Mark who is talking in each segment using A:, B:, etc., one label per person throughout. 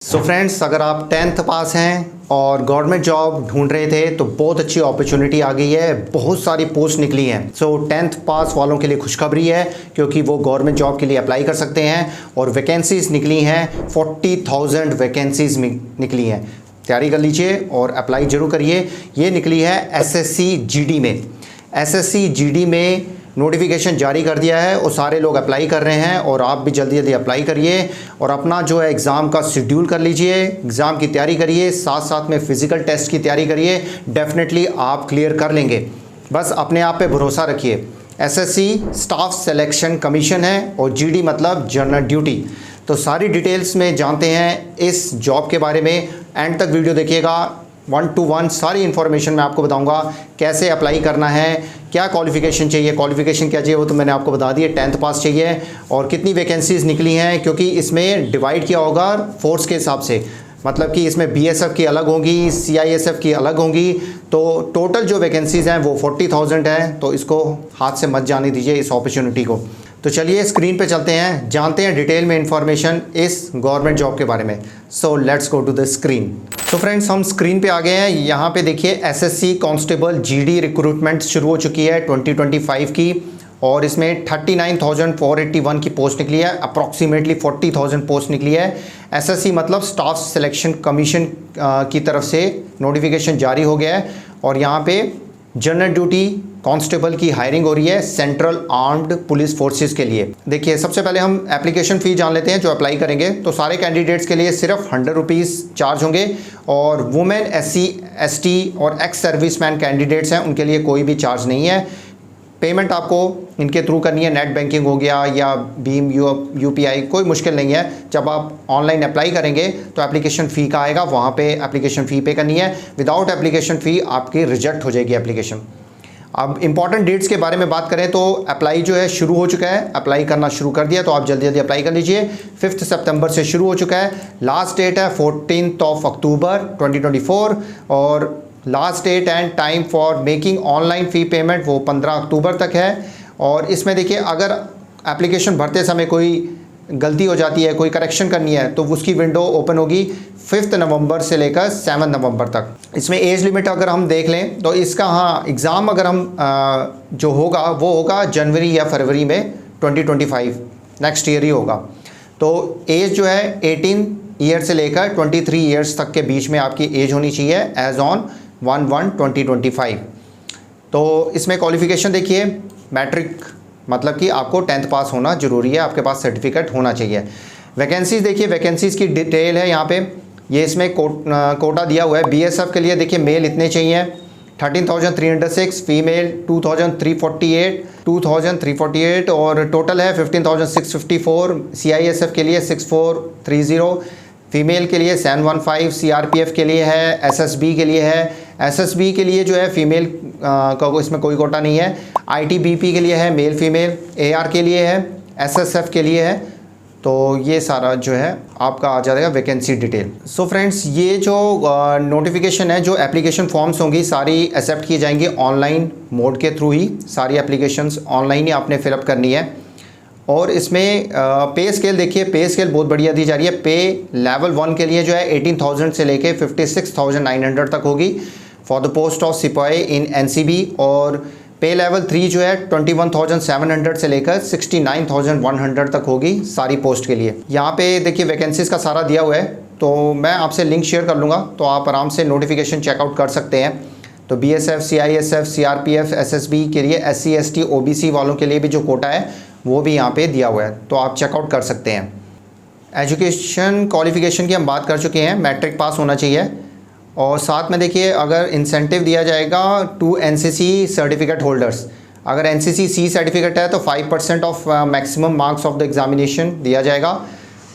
A: So friends, अगर आप 10th पास हैं और गवर्नमेंट जॉब ढूंढ रहे थे तो बहुत अच्छी अपॉर्चुनिटी आ गई है। बहुत सारी पोस्ट निकली हैं। सो 10th पास वालों के लिए खुशखबरी है क्योंकि वो गवर्नमेंट जॉब के लिए अप्लाई कर सकते हैं और वैकेंसीज निकली हैं। 40,000 वैकेंसीज निकली हैं। तैयारी कर लीजिए और अप्लाई ज़रूर करिए। ये निकली है एसएससी जीडी में। एसएससी जीडी में नोटिफिकेशन जारी कर दिया है और सारे लोग अप्लाई कर रहे हैं और आप भी जल्दी जल्दी अप्लाई करिए और अपना जो है एग्ज़ाम का शेड्यूल कर लीजिए। एग्ज़ाम की तैयारी करिए, साथ साथ में फ़िज़िकल टेस्ट की तैयारी करिए। डेफिनेटली आप क्लियर कर लेंगे। बस अपने आप पे भरोसा रखिए। एसएससी स्टाफ सिलेक्शन कमीशन है और जीडी मतलब जनरल ड्यूटी। तो सारी डिटेल्स में जानते हैं इस जॉब के बारे में। एंड तक वीडियो देखिएगा। 1 to 1 सारी इन्फॉर्मेशन मैं आपको बताऊंगा। कैसे अप्लाई करना है, क्या क्वालिफ़िकेशन चाहिए, क्वालिफ़िकेशन क्या चाहिए वो तो मैंने आपको बता दिया। 10th पास चाहिए और कितनी वैकेंसीज़ निकली हैं क्योंकि इसमें डिवाइड किया होगा फोर्स के हिसाब से। मतलब कि इसमें बीएसएफ की अलग होंगी, सीआईएसएफ की अलग होंगी। तो टोटल जो वैकेंसीज़ हैं वो 40,000 है। तो इसको हाथ से मत जाने दीजिए इस अपॉर्चुनिटी को। तो चलिए स्क्रीन पे चलते हैं, जानते हैं डिटेल में इंफॉर्मेशन इस गवर्नमेंट जॉब के बारे में। So let's go to the screen. तो फ्रेंड्स, हम स्क्रीन पे आ गए हैं। यहाँ पे देखिए एसएससी कांस्टेबल जीडी रिक्रूटमेंट शुरू हो चुकी है 2025 की और इसमें 39,481 की पोस्ट निकली है। अप्रॉक्सीमेटली 40,000 पोस्ट निकली है। एसएससी मतलब स्टाफ सिलेक्शन कमीशन की तरफ से नोटिफिकेशन जारी हो गया है और यहाँ पे जनरल ड्यूटी कांस्टेबल की हायरिंग हो रही है सेंट्रल आर्म्ड पुलिस फोर्सेस के लिए। देखिए सबसे पहले हम एप्लीकेशन फ़ी जान लेते हैं जो अप्लाई करेंगे। तो सारे कैंडिडेट्स के लिए सिर्फ 100 रुपीज़ चार्ज होंगे और वुमेन एससी एसटी और एक्स सर्विसमैन कैंडिडेट्स हैं उनके लिए कोई भी चार्ज नहीं है। पेमेंट आपको इनके थ्रू करनी है। नेट बैंकिंग हो गया या भीम यूपीआई, कोई मुश्किल नहीं है। जब आप ऑनलाइन अप्लाई करेंगे तो एप्लीकेशन फ़ी का आएगा, वहाँ पे एप्लीकेशन फ़ी पे करनी है। विदाउट एप्लीकेशन फ़ी आपकी रिजेक्ट हो जाएगी एप्लीकेशन। अब इंपॉर्टेंट डेट्स के बारे में बात करें तो अप्लाई जो है शुरू हो चुका है, अप्लाई करना शुरू कर दिया तो आप जल्दी जल्दी अप्लाई कर लीजिए। 5 सितंबर से शुरू हो चुका है। लास्ट डेट है 14 अक्टूबर 2024 और last date and time for making online fee payment वो 15 अक्टूबर तक है। और इसमें देखिए अगर एप्लीकेशन भरते समय कोई गलती हो जाती है, कोई करेक्शन करनी है तो उसकी विंडो ओपन होगी 5 नवंबर से लेकर 7 नवंबर तक। इसमें एज लिमिट अगर हम देख लें तो इसका एग्ज़ाम अगर हम जो होगा वो होगा जनवरी या फरवरी में 2025, नेक्स्ट ईयर ही होगा। तो एज जो है 18 ईयर से लेकर 23 ईयर्स तक के बीच में आपकी एज होनी चाहिए एज ऑन 1/1/2025। तो इसमें क्वालिफ़िकेशन देखिए मैट्रिक मतलब कि आपको 10th पास होना ज़रूरी है, आपके पास सर्टिफिकेट होना चाहिए। वैकेंसीज़ देखिए, वैकेंसीज़ की डिटेल है यहाँ पे। ये इसमें कोटा दिया हुआ है। बीएसएफ के लिए देखिए मेल इतने चाहिए 13,306, फीमेल 2,348 और टोटल है 15,654। सीआईएसएफ के लिए 6,430, फीमेल के लिए 715, सीआरपीएफ के लिए है, एसएसबी के लिए है। एसएसबी के लिए जो है फीमेल का इसमें कोई कोटा नहीं है। आईटीबीपी के लिए है मेल फीमेल, एआर के लिए है, एसएसएफ के लिए है। तो ये सारा जो है आपका आ जाएगा वैकेंसी डिटेल। सो फ्रेंड्स, ये जो नोटिफिकेशन है, जो एप्लीकेशन फॉर्म्स होंगी सारी एक्सेप्ट की जाएंगी ऑनलाइन मोड के थ्रू ही। सारी एप्लीकेशंस ऑनलाइन ही आपने फिलअप करनी है। और इसमें पे स्केल देखिए, पे स्केल बहुत बढ़िया दी जा रही है। पे लेवल 1 के लिए जो है 18,000 से लेके 56,900 तक होगी फॉर द पोस्ट ऑफ सिपाही इन एनसीबी। और पे लेवल 3 जो है 21,700 से लेकर 69,100 तक होगी सारी पोस्ट के लिए। यहाँ पे देखिए वैकेंसीज़ का सारा दिया हुआ है। तो मैं आपसे लिंक शेयर कर लूँगा तो आप आराम से नोटिफिकेशन चेकआउट कर सकते हैं। तो बीएसएफ, सीआईएसएफ, सीआरपीएफ, एसएसबी के लिए एससी एसटी ओबीसी वालों के लिए भी जो कोटा है वो भी यहाँ पे दिया हुआ है, तो आप चेकआउट कर सकते हैं। एजुकेशन क्वालिफ़िकेशन की हम बात कर चुके हैं, मैट्रिक पास होना चाहिए। और साथ में देखिए अगर इंसेंटिव दिया जाएगा टू एनसीसी सर्टिफिकेट होल्डर्स। अगर एनसीसी सी सर्टिफिकेट है तो 5% of maximum marks of the examination दिया जाएगा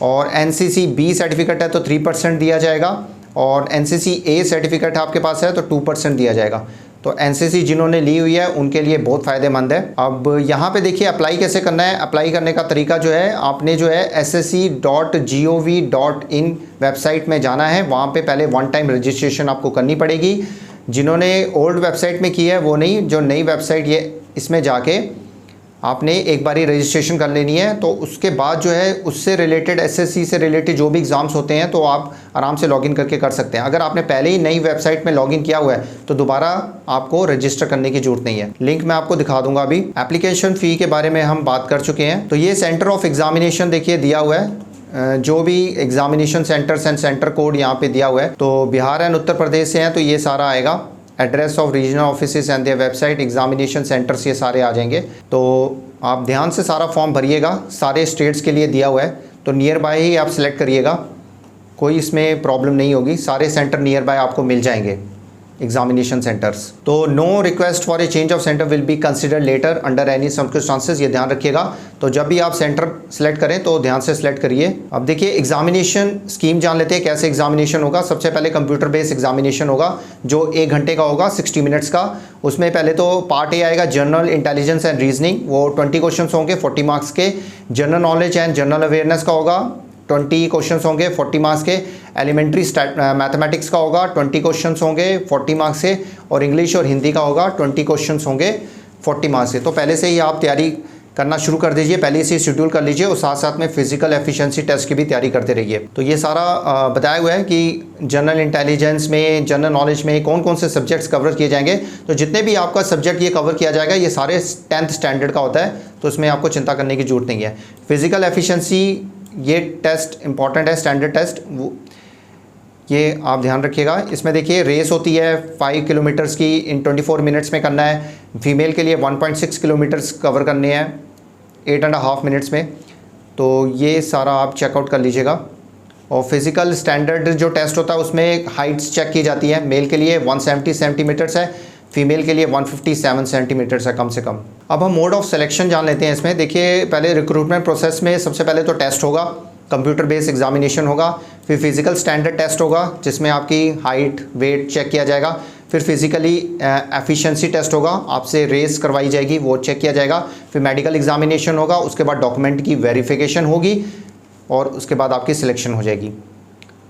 A: और एनसीसी बी सर्टिफिकेट है तो 3% दिया जाएगा और एनसीसी ए सर्टिफिकेट आपके पास है तो 2% दिया जाएगा। तो एनसीसी जिन्होंने ली हुई है उनके लिए बहुत फ़ायदेमंद है। अब यहाँ पे देखिए अप्लाई कैसे करना है। अप्लाई करने का तरीका जो है, आपने जो है ssc.gov.in वेबसाइट में जाना है। वहाँ पे पहले 1 टाइम रजिस्ट्रेशन आपको करनी पड़ेगी। जिन्होंने ओल्ड वेबसाइट में की है वो नहीं, जो नई वेबसाइट ये इसमें जाके आपने एक बारी रजिस्ट्रेशन कर लेनी है, तो उसके बाद जो है उससे रिलेटेड एसएससी से रिलेटेड जो भी एग्ज़ाम्स होते हैं तो आप आराम से लॉगिन करके कर सकते हैं। अगर आपने पहले ही नई वेबसाइट में लॉगिन किया हुआ है तो दोबारा आपको रजिस्टर करने की ज़रूरत नहीं है। लिंक मैं आपको दिखा दूंगा। अभी एप्लीकेशन फ़ी के बारे में हम बात कर चुके हैं। तो ये सेंटर ऑफ एग्जामिनेशन देखिए दिया हुआ है, जो भी examination centres and centre code यहाँ पे दिया हुआ है। तो बिहार एंड उत्तर प्रदेश से हैं तो ये सारा आएगा। Address of regional offices and their website, examination centres, ये सारे आ जाएंगे। तो आप ध्यान से सारा फॉर्म भरिएगा। सारे स्टेट्स के लिए दिया हुआ है, तो नियर बाय ही आप सिलेक्ट करिएगा, कोई इसमें प्रॉब्लम नहीं होगी। सारे सेंटर नियर बाय आपको मिल जाएंगे, एग्जामिनेशन सेंटर्स। तो no request for a change of centre will be considered later under any circumstances, ये ध्यान रखिएगा। तो जब भी आप सेंटर सेलेक्ट करें तो ध्यान से सिलेक्ट करिए। अब देखिए एग्जामिनेशन स्कीम जान लेते हैं कैसे एग्जामिनेशन होगा। सबसे पहले कंप्यूटर बेस्ड एग्जामिनेशन होगा जो 1 घंटे का होगा, 60 मिनट्स का। उसमें पहले तो पार्ट ए आएगा जनरल इंटेलिजेंस एंड रीजनिंग, वो 20 क्वेश्चन होंगे 40 मार्क्स के। General knowledge and general awareness का होगा 20 क्वेश्चंस होंगे 40 मार्क्स के। एलिमेंट्री मैथमेटिक्स का होगा 20 क्वेश्चंस होंगे 40 मार्क्स के। और इंग्लिश और हिंदी का होगा 20 क्वेश्चंस होंगे 40 मार्क्स के। तो पहले से ही आप तैयारी करना शुरू कर दीजिए, पहले से शेड्यूल कर लीजिए और साथ साथ में फिजिकल एफिशिएंसी टेस्ट की भी तैयारी करते रहिए। तो ये सारा बताया हुआ है कि जनरल इंटेलिजेंस में, जनरल नॉलेज में कौन कौन से सब्जेक्ट्स कवर किए जाएंगे। तो जितने भी आपका सब्जेक्ट ये कवर किया जाएगा ये सारे 10th स्टैंडर्ड का होता है, तो इसमें आपको चिंता करने की जरूरत नहीं है। फिजिकल एफिशिएंसी ये टेस्ट इंपॉर्टेंट है, स्टैंडर्ड टेस्ट, वो ये आप ध्यान रखिएगा। इसमें देखिए रेस होती है 5 किलोमीटर्स की, इन 24 मिनट्स में करना है। फीमेल के लिए 1.6 किलोमीटर्स कवर करने हैं 8.5 मिनट्स में। तो ये सारा आप चेकआउट कर लीजिएगा। और फिज़िकल स्टैंडर्ड जो टेस्ट होता है उसमें हाइट्स चेक की जाती है। मेल के लिए 170 सेंटीमीटर्स है, फीमेल के लिए 157 सेंटीमीटर्स है कम से कम। अब हम मोड ऑफ सिलेक्शन जान लेते हैं इसमें। देखिए पहले रिक्रूटमेंट प्रोसेस में सबसे पहले तो टेस्ट होगा, कंप्यूटर बेस्ड एग्जामिनेशन होगा। फिर फिजिकल स्टैंडर्ड टेस्ट होगा जिसमें आपकी हाइट वेट चेक किया जाएगा। फिर फिजिकली एफिशिएंसी टेस्ट होगा, आपसे रेस करवाई जाएगी, वो चेक किया जाएगा। फिर मेडिकल एग्जामिनेशन होगा, उसके बाद डॉक्यूमेंट की वेरिफिकेशन होगी और उसके बाद आपकी सिलेक्शन हो जाएगी।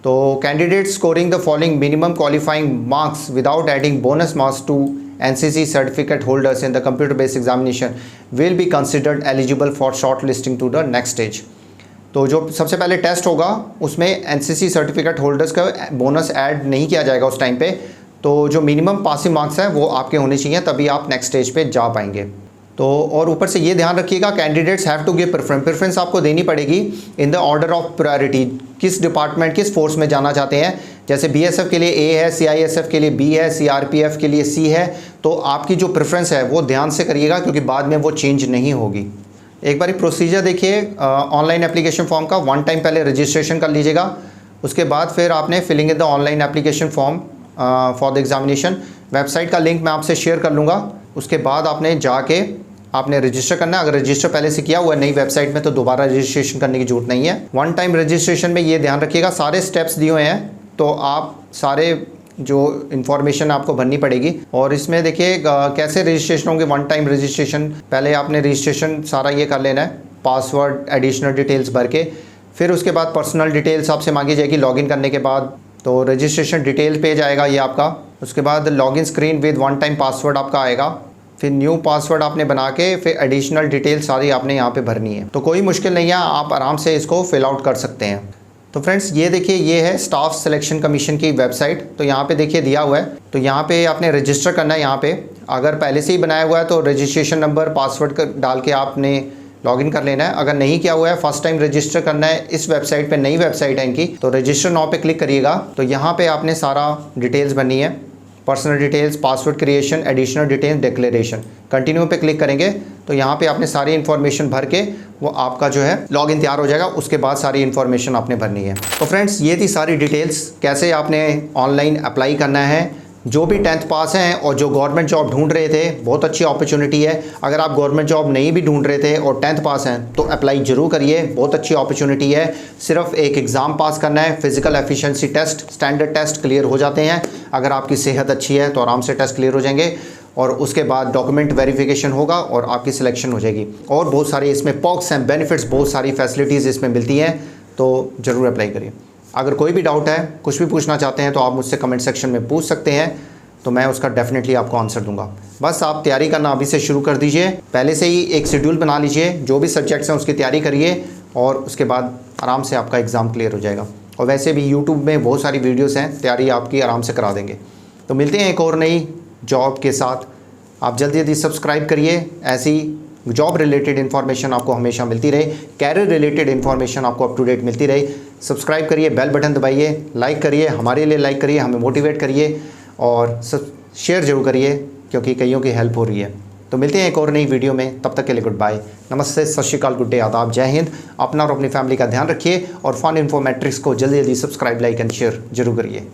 A: तो candidate scoring the following minimum qualifying marks without adding bonus marks to NCC certificate holders in the computer based examination will be considered eligible for short listing to the next stage. तो जो सबसे पहले test होगा उसमें NCC certificate holders का bonus add नहीं किया जाएगा उस टाइम पे। तो जो मिनिमम पासिंग मार्क्स है वो आपके होने चाहिए, तभी आप नेक्स्ट स्टेज पे जा पाएंगे। तो और ऊपर से ये ध्यान रखिएगा candidates have to give preference आपको देनी पड़ेगी in the order of priority. किस डिपार्टमेंट किस फोर्स में जाना चाहते हैं, जैसे BSF के लिए A है, CISF के लिए B है, CRPF के लिए C है। तो आपकी जो प्रेफरेंस है वो ध्यान से करिएगा क्योंकि बाद में वो चेंज नहीं होगी। एक बारी प्रोसीजर देखिए ऑनलाइन एप्लीकेशन फॉर्म का। 1 टाइम पहले रजिस्ट्रेशन कर लीजिएगा, उसके बाद फिर आपने filling in the online application form for the examination. Website का लिंक मैं आपसे शेयर कर लूँगा। उसके बाद आपने जाके आपने रजिस्टर करना है। अगर रजिस्टर पहले से किया हुआ है नई वेबसाइट में तो दोबारा रजिस्ट्रेशन करने की जरूरत नहीं है। 1 टाइम रजिस्ट्रेशन में ये ध्यान रखिएगा सारे स्टेप्स दिए हुए हैं, तो आप सारे जो इन्फॉर्मेशन आपको भरनी पड़ेगी। और इसमें देखिए कैसे रजिस्ट्रेशन होंगे। 1 टाइम रजिस्ट्रेशन, पहले आपने रजिस्ट्रेशन सारा ये कर लेना है, पासवर्ड एडिशनल डिटेल्स भर के। फिर उसके बाद पर्सनल डिटेल्स आपसे मांगी जाएगी लॉगिन करने के बाद। तो रजिस्ट्रेशन डिटेल पेज आएगा ये आपका। उसके बाद login screen with 1 time password आपका आएगा। फिर न्यू पासवर्ड आपने बना के फिर एडिशनल डिटेल सारी आपने यहाँ पे भरनी है। तो कोई मुश्किल नहीं है, आप आराम से इसको फिल आउट कर सकते हैं। तो फ्रेंड्स ये देखिए ये है स्टाफ सिलेक्शन कमीशन की वेबसाइट। तो यहाँ पे देखिए दिया हुआ है, तो यहाँ पे आपने रजिस्टर करना है। यहाँ पे अगर पहले से ही बनाया हुआ है तो रजिस्ट्रेशन नंबर पासवर्ड डाल के आपने लॉगिन कर लेना है। अगर नहीं किया हुआ है, फर्स्ट टाइम रजिस्टर करना है इस वेबसाइट पे, नई वेबसाइट है इनकी, तो रजिस्टर नाउ पे क्लिक करिएगा। तो यहाँ पे आपने सारा डिटेल्स भरनी है, personal details, password creation, additional details, declaration. Continue पे क्लिक करेंगे तो यहाँ पे आपने सारी इन्फॉर्मेशन भर के वो आपका जो है लॉगिन तैयार हो जाएगा। उसके बाद सारी इन्फॉर्मेशन आपने भरनी है। तो फ्रेंड्स ये थी सारी डिटेल्स कैसे आपने ऑनलाइन अप्लाई करना है। जो भी 10th पास हैं और जो गवर्नमेंट जॉब ढूंढ रहे थे, बहुत अच्छी अपॉर्चुनिटी है। अगर आप गवर्नमेंट जॉब नहीं भी ढूंढ रहे थे और 10th पास हैं तो अप्लाई जरूर करिए, बहुत अच्छी अपॉर्चुनिटी है। सिर्फ एक एग्ज़ाम पास करना है, physical efficiency test, standard test clear हो जाते हैं। अगर आपकी सेहत अच्छी है तो आराम से टेस्ट क्लियर हो जाएंगे और उसके बाद डॉक्यूमेंट वेरिफिकेशन होगा और आपकी सिलेक्शन हो जाएगी। और बहुत सारे इसमें पर्क्स एंड बेनिफिट्स, बहुत सारी फैसिलिटीज़ इसमें मिलती हैं, तो ज़रूर अप्लाई करिए। अगर कोई भी डाउट है, कुछ भी पूछना चाहते हैं तो आप मुझसे कमेंट सेक्शन में पूछ सकते हैं। तो मैं उसका डेफिनेटली आपको आंसर दूंगा। बस आप तैयारी करना अभी से शुरू कर दीजिए, पहले से ही एक शेड्यूल बना लीजिए, जो भी सब्जेक्ट्स हैं उसकी तैयारी करिए और उसके बाद आराम से आपका एग्ज़ाम क्लियर हो जाएगा। और वैसे भी यूट्यूब में बहुत सारी वीडियोस हैं, तैयारी आपकी आराम से करा देंगे। तो मिलते हैं एक और नई जॉब के साथ। आप जल्दी जल्दी सब्सक्राइब करिए, ऐसी जॉब रिलेटेड इन्फॉर्मेशन आपको हमेशा मिलती रहे, कैरियर रिलेटेड इन्फॉर्मेशन आपको अप टू डेट मिलती रहे। सब्सक्राइब करिए, बेल बटन दबाइए, लाइक करिए, हमारे लिए लाइक करिए, हमें मोटिवेट करिए और शेयर जरूर करिए क्योंकि कईयों की हेल्प हो रही है। तो मिलते हैं एक और नई वीडियो में, तब तक के लिए गुड बाय, नमस्ते, सत श्री अकाल, गुड डे, आदाब, जय हिंद। अपना और अपनी फैमिली का ध्यान रखिए और फन इन्फॉर्मेट्रिक्स को जल्दी जल्दी सब्सक्राइब, लाइक एंड शेयर जरूर करिए।